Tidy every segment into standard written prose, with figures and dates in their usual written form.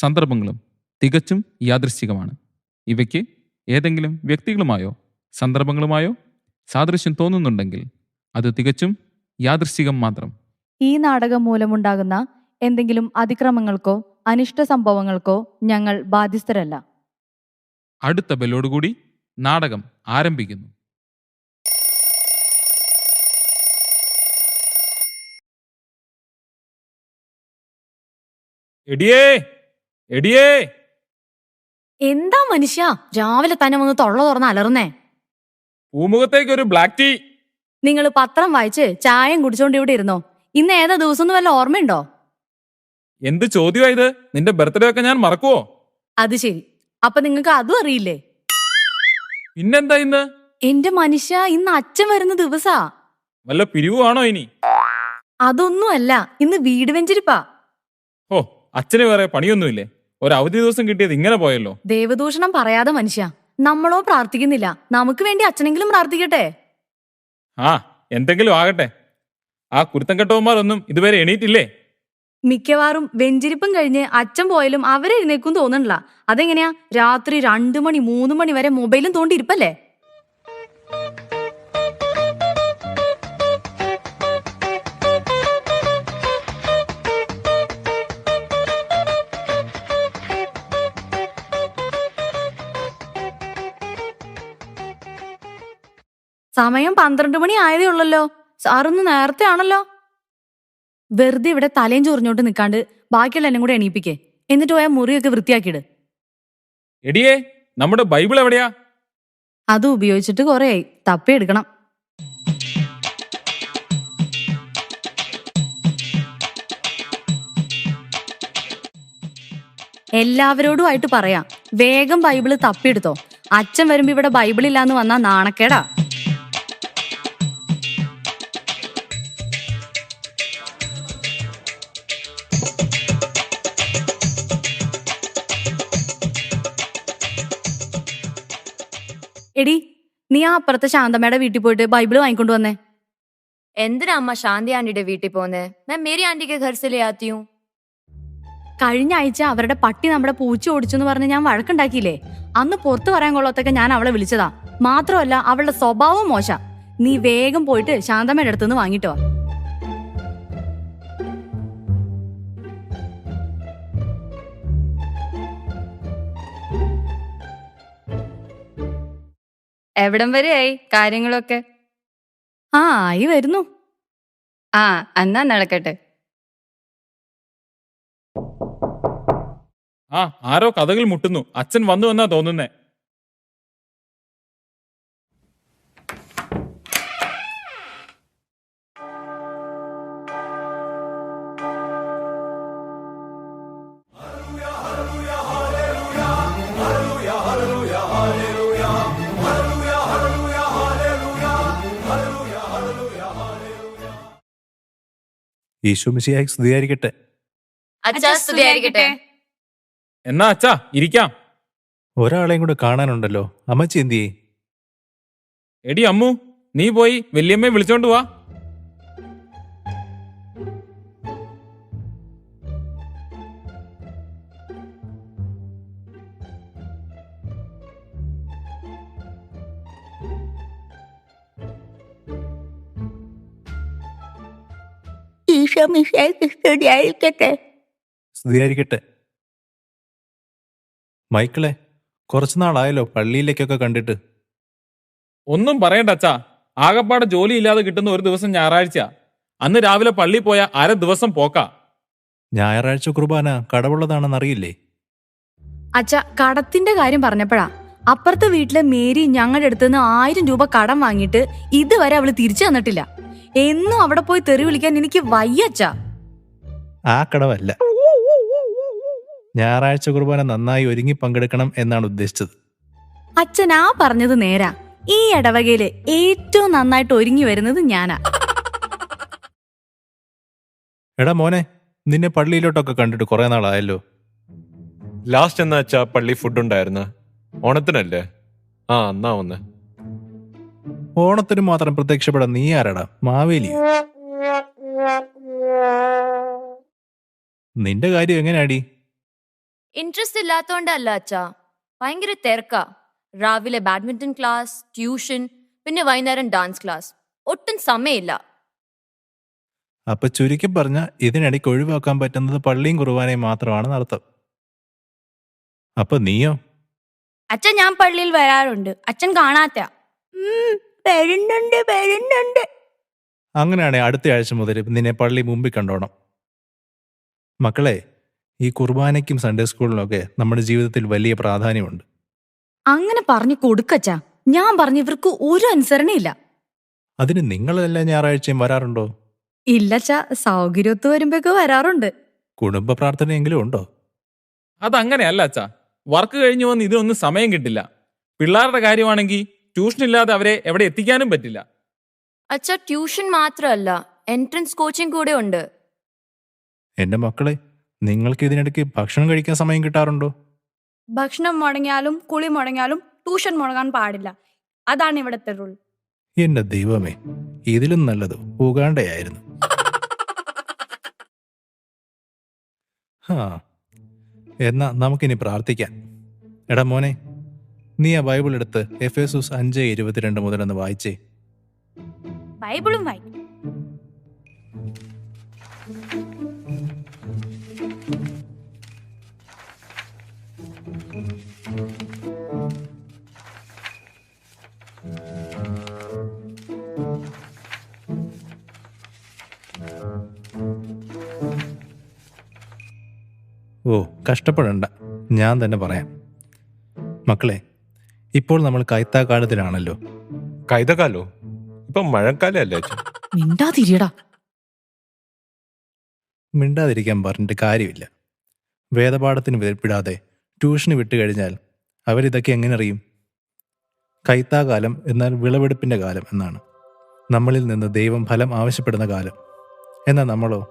സന്ദർഭങ്ങളും തികച്ചും യാദൃശ്ചികമാണ്. ഇവയ്ക്ക് ഏതെങ്കിലും വ്യക്തികളുമായോ സന്ദർഭങ്ങളുമായോ സാദൃശ്യം തോന്നുന്നുണ്ടെങ്കിൽ അത് തികച്ചും യാദൃശ്ചികം മാത്രം. ഈ നാടകം മൂലമുണ്ടാകുന്ന എന്തെങ്കിലും അതിക്രമങ്ങൾക്കോ അനിഷ്ട സംഭവങ്ങൾക്കോ ഞങ്ങൾ ബാധ്യസ്ഥരല്ല. അടുത്ത ബെല്ലോടുകൂടി നാടകം ആരംഭിക്കുന്നു. എടിയേ എടിയേ എന്താ മനുഷ്യ രാവിലെ തന്നെ വന്ന് തൊള്ള തുറന്ന് അലറുന്നേ? പൂമുഖത്തേക്ക് ഒരു ബ്ലാക്ക് ടീ. നിങ്ങൾ പത്രം വായിച്ച് ചായം കുടിച്ചോണ്ട് ഇവിടെ ഇരുന്നോ? ഇന്ന് ഏതാ ദിവസം വല്ല ഓർമ്മയുണ്ടോ? എന്ത് ചോദ്യമാ ഇത്? നിന്റെ ബർത്ത്ഡേ ഒക്കെ ഞാൻ മറക്കുവോ? അത് ശരി, അപ്പൊ നിങ്ങക്ക് അതും അറിയില്ലേ? പിന്നെന്താ ഇന്ന്? എന്റെ മനുഷ്യ, ഇന്ന് അച്ഛൻ വരുന്ന ദിവസാ. വല്ല പിരിവാണോ ഇനി? അതൊന്നുമല്ല, ഇന്ന് വീട് വെഞ്ചരിപ്പാ. ഓ, അച്ഛന് വേറെ പണിയൊന്നുമില്ലേ? ഒരു അവധി ദിവസം കിട്ടിയത് ഇങ്ങനെ പോയല്ലോ. ദേവദൂഷണം പറയാതെ മനുഷ്യ, നമ്മളോ പ്രാർത്ഥിക്കുന്നില്ല, നമുക്ക് വേണ്ടി അച്ഛനെങ്കിലും പ്രാർത്ഥിക്കട്ടെ. ആ, എന്തെങ്കിലും ആകട്ടെ. ആ കുരുത്തം കെട്ടവന്മാരൊന്നും ഇതുവരെ എണീറ്റില്ലേ? മിക്കവാറും വെഞ്ചരിപ്പും കഴിഞ്ഞ് അച്ഛൻ പോയാലും അവരെഴുന്നേക്കും തോന്നണില്ല. അതെങ്ങനെയാ? രാത്രി 2 മണി 3 മണി വരെ മൊബൈലും തോണ്ടിയിരിപ്പല്ലേ? സമയം 12 മണി ആയതേ ഉള്ളല്ലോ. സാറൊന്ന് നേരത്തെ ആണല്ലോ. വെറുതെ ഇവിടെ തലയും ചൊറിഞ്ഞോട്ട് നിൽക്കാണ്ട് ബാക്കിയുള്ള എല്ലാം കൂടെ എണീപ്പിക്കേ. എന്നിട്ട് പോയാൽ മുറിയൊക്കെ വൃത്തിയാക്കിയിട്. എടിയേ, നമ്മുടെ ബൈബിൾ എവിടെയാ? അത് ഉപയോഗിച്ചിട്ട് കുറേയായി, തപ്പിയെടുക്കണം. എല്ലാവരോടുമായിട്ട് പറയാം, വേഗം ബൈബിള് തപ്പിയെടുത്തോ. അച്ഛൻ വരുമ്പോ ഇവിടെ ബൈബിൾ ഇല്ലാന്ന് വന്നാ നാണക്കേടാ. എടി, നീ ആ അപ്പുറത്തെ ശാന്തമ്മയുടെ വീട്ടിൽ പോയിട്ട് ബൈബിള് വാങ്ങിക്കൊണ്ട് വന്നേ. എന്തിനാ അമ്മ ശാന്തി ആന്റിയുടെ വീട്ടിൽ പോന്നെ? मैं मेरी आंटी के घर से ले आती हूँ. കഴിഞ്ഞ ആഴ്ച അവരുടെ പട്ടി നമ്മുടെ പൂച്ച ഓടിച്ചെന്ന് പറഞ്ഞ് ഞാൻ വഴക്കുണ്ടാക്കിയില്ലേ? അന്ന് പുറത്തു പറയാൻ കൊള്ളാത്തൊക്കെ ഞാൻ അവളെ വിളിച്ചതാ. മാത്രമല്ല അവളുടെ സ്വഭാവം മോശ. നീ വേഗം പോയിട്ട് ശാന്തമ്മയുടെ അടുത്തുനിന്ന് വാങ്ങിട്ടോ. എവിടം വരെയായി കാര്യങ്ങളൊക്കെ? ആ, ആയി വരുന്നു. ആ, എന്നാ നടക്കട്ടെ. ആ, ആരോ കഥകൾ മുട്ടുന്നു. അച്ഛൻ വന്നു എന്നാ തോന്നുന്നേ. ഈശോ മിശിഹായ്ക്ക് സ്തുതിയായിരിക്കട്ടെ. അച്ഛാ സ്തുതിയായിരിക്കട്ടെ. എന്നാ അച്ഛാ ഇരിക്കാം. ഒരാളെയും കൂടെ കാണാനുണ്ടല്ലോ. അമ്മച്ചി എന്തിയേ? എടി അമ്മു, നീ പോയി വല്യമ്മയെ വിളിച്ചോണ്ട് വാ. ഈശോ മിശിഹായ്ക്ക് സ്തുതിയായിരിക്കട്ടെ. സ്തുതിയായിരിക്കട്ടെ. മൈക്കിളെ, കുറച്ചുനാളായല്ലോ പള്ളിയിലേക്കൊക്കെ കണ്ടിട്ട്. ഒന്നും പറയണ്ട അച്ഛാ, ആകപ്പാടെ ജോലി ഇല്ലാതെ കിട്ടുന്ന ഒരു ദിവസം ഞായറാഴ്ച. അന്ന് രാവിലെ പള്ളി പോയ അര ദിവസം പോക്കാ. ഞായറാഴ്ച കുർബാന കടവുള്ളതാണെന്നറിയില്ലേ? അച്ഛ, കടത്തിന്റെ കാര്യം പറഞ്ഞപ്പോഴാ അപ്പുറത്തെ വീട്ടിലെ മേരി ഞങ്ങളുടെ അടുത്തുനിന്ന് 1000 രൂപ കടം വാങ്ങിയിട്ട് ഇതുവരെ അവള് തിരിച്ചു തന്നിട്ടില്ല. എന്നും അവിടെ പോയി തെറി വിളിക്കാൻ എനിക്ക് വയ്യച്ചാ. ആ കടവല്ല, ഞായറാഴ്ച കുർബാന നന്നായി ഒരുങ്ങി പങ്കെടുക്കണം എന്നാണ് ഉദ്ദേശിച്ചത്. അച്ഛനാ പറഞ്ഞത് നേരാ. ഈ ഇടവകയില് ഏറ്റവും നന്നായിട്ട് ഒരുങ്ങി വരുന്നത് ഞാനാ. എടാ മോനെ, നിന്നെ പള്ളിയിലോട്ടൊക്കെ കണ്ടിട്ട് കുറെ നാളായല്ലോ. ലാസ്റ്റ് എന്നാ വെച്ചാ പള്ളി ഫുഡ് ഉണ്ടായിരുന്നു? ഓണത്തിനല്ലേ? ആ, എന്നാ ഒന്ന്. ഓണത്തിന് മാത്രം പ്രത്യക്ഷപ്പെടാൻ നീ ആരാടാ? മാവേലി? നിന്റെ കാര്യം എങ്ങനെയാടി? ഇൻട്രസ്റ്റ് ഇല്ലാത്തോണ്ടല്ല അച്ഛാ, ഭയങ്കര തിരക്കാ. രാവിലെ ബാഡ്മിന്റൺ ക്ലാസ്, ട്യൂഷൻ, പിന്നെ വൈകുന്നേരം ഡാൻസ് ക്ലാസ്. ഒട്ടും സമയമില്ല. അപ്പൊ ചുരുക്കി പറഞ്ഞ ഇതിനിടയ്ക്ക് ഒഴിവാക്കാൻ പറ്റുന്നത് പള്ളിയും കുർബാനയും മാത്രമാണെന്ന് അർത്ഥം. അപ്പൊ നീയോ? അച്ഛൻ ഞാൻ പള്ളിയിൽ വരാറുണ്ട്. അച്ഛൻ കാണാത്ത. വരുന്നുണ്ട്. അങ്ങനെയാണെങ്കിൽ അടുത്ത ആഴ്ച മുതൽ നിന്നെ പള്ളി മുമ്പിൽ കണ്ടോണം. മക്കളെ, ഈ കുർബാനയ്ക്കും സൺഡേ സ്കൂളിനൊക്കെ നമ്മുടെ ജീവിതത്തിൽ വലിയ പ്രാധാന്യമുണ്ട്. അങ്ങനെ പറഞ്ഞു കൊടുക്കച്ചാ. ഞാൻ പറഞ്ഞു ഇവർക്ക് ഒരു അനുസരണയില്ല. അതിന് നിങ്ങളെല്ലാ ഞായറാഴ്ചയും വരാറുണ്ടോ? ഇല്ലച്ചാ, സൗകര്യത്ത് വരുമ്പോഴൊക്കെ വരാറുണ്ട്. കുടുംബ പ്രാർത്ഥനയെങ്കിലും ഉണ്ടോ? അതങ്ങനെയല്ല അച്ഛാ. വർക്ക് കഴിഞ്ഞു വന്ന് ഇതിനൊന്നും സമയം കിട്ടില്ല. പിള്ളേരുടെ കാര്യമാണെങ്കിൽ ട്യൂഷൻ ഇല്ലാതെ അവരെ എവിടെ എത്തിക്കാനും പറ്റില്ല. അച്ഛാ, ട്യൂഷൻ മാത്രമല്ല, എൻട്രൻസ് കോച്ചിങ് കൂടെ ഉണ്ട്. എന്റെ മക്കളെ, നിങ്ങൾക്ക് ഇതിനിടയ്ക്ക് ഭക്ഷണം കഴിക്കാൻ സമയം കിട്ടാറുണ്ടോ? ഭക്ഷണം മുടങ്ങിയാലും കുളി മുടങ്ങിയാലും ട്യൂഷൻ മുടങ്ങാൻ പാടില്ല. അതാണ് ഇവിടുത്തെ റൂൾ. എന്റെ ദൈവമേ, ഇതിലും നല്ലത് ഉഗാണ്ടയായിരുന്നു. എന്നാ നമുക്കിനി പ്രാർത്ഥിക്കാം. എടാ മോനെ, നീ ആ ബൈബിൾ എടുത്ത് എഫേസൂസ് 5:22 മുതലൊന്ന് വായിച്ചേ. ബൈബിളും വായിക്കും. ഓ, കഷ്ടപ്പെടണ്ട, ഞാൻ തന്നെ പറയാം. മക്കളെ, ഇപ്പോൾ നമ്മൾ കൈത്താക്കാലത്തിലാണല്ലോ. കൈതകാലോ? ഇപ്പം മഴക്കാലല്ലേ അച്ഛൻ? മിണ്ടാതിരിയടാ. മിണ്ടാതിരിക്കാൻ പറഞ്ഞിട്ട് കാര്യമില്ല. വേദപാഠത്തിന് വിടപ്പെടാതെ ട്യൂഷന് വിട്ടുകഴിഞ്ഞാൽ അവരിതൊക്കെ എങ്ങനെ അറിയും? കൈത്താകാലം എന്നാൽ വിളവെടുപ്പിൻ്റെ കാലം എന്നാണ്. നമ്മളിൽ നിന്ന് ദൈവം ഫലം ആവശ്യപ്പെടുന്ന കാലം. എന്നാൽ നമ്മളോ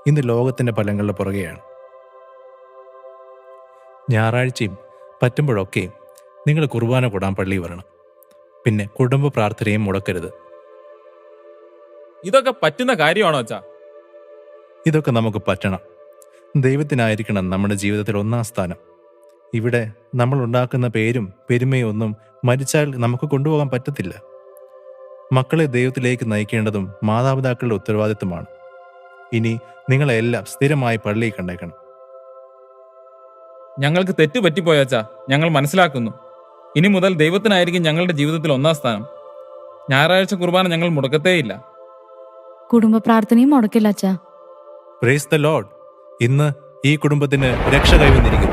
ഇന്ന് ലോകത്തിൻ്റെ ഫലങ്ങളുടെ പുറകെയാണ്. ഞായറാഴ്ചയും പറ്റുമ്പോഴൊക്കെ നിങ്ങൾ കുർബാന കൂടാൻ പള്ളി വരണം. പിന്നെ കുടുംബ പ്രാർത്ഥനയും മുടക്കരുത്. ഇതൊക്കെ പറ്റുന്ന കാര്യമാണോ അച്ഛാ? ഇതൊക്കെ നമുക്ക് പറ്റണം. ദൈവത്തിനായിരിക്കണം നമ്മുടെ ജീവിതത്തിൽ ഒന്നാം സ്ഥാനം. ഇവിടെ നമ്മൾ ഉണ്ടാക്കുന്ന പേരും പെരുമയും ഒന്നും മരിച്ചാൽ നമുക്ക് കൊണ്ടുപോകാൻ പറ്റത്തില്ല. മക്കളെ ദൈവത്തിലേക്ക് നയിക്കേണ്ടതും മാതാപിതാക്കളുടെ ഉത്തരവാദിത്വമാണ്. ഇനി നിങ്ങളെല്ലാം സ്ഥിരമായി പള്ളിയിൽ കണ്ടേക്കണം. ഞങ്ങൾക്ക് തെറ്റ് പറ്റിപ്പോയച്ചാ, ഞങ്ങൾ മനസ്സിലാക്കുന്നു. ഇനി മുതൽ ദൈവത്തിനായിരിക്കും ഞങ്ങളുടെ ജീവിതത്തിൽ ഒന്നാം സ്ഥാനം. ഞായറാഴ്ച കുർബാന ഞങ്ങൾ മുടക്കത്തേയില്ല. കുടുംബ പ്രാർത്ഥനയും മുടക്കില്ല അച്ഛാ. Praise the Lord. ഇന്ന് ഈ കുടുംബത്തിന് രക്ഷ കൈവന്നിരിക്കുന്നു.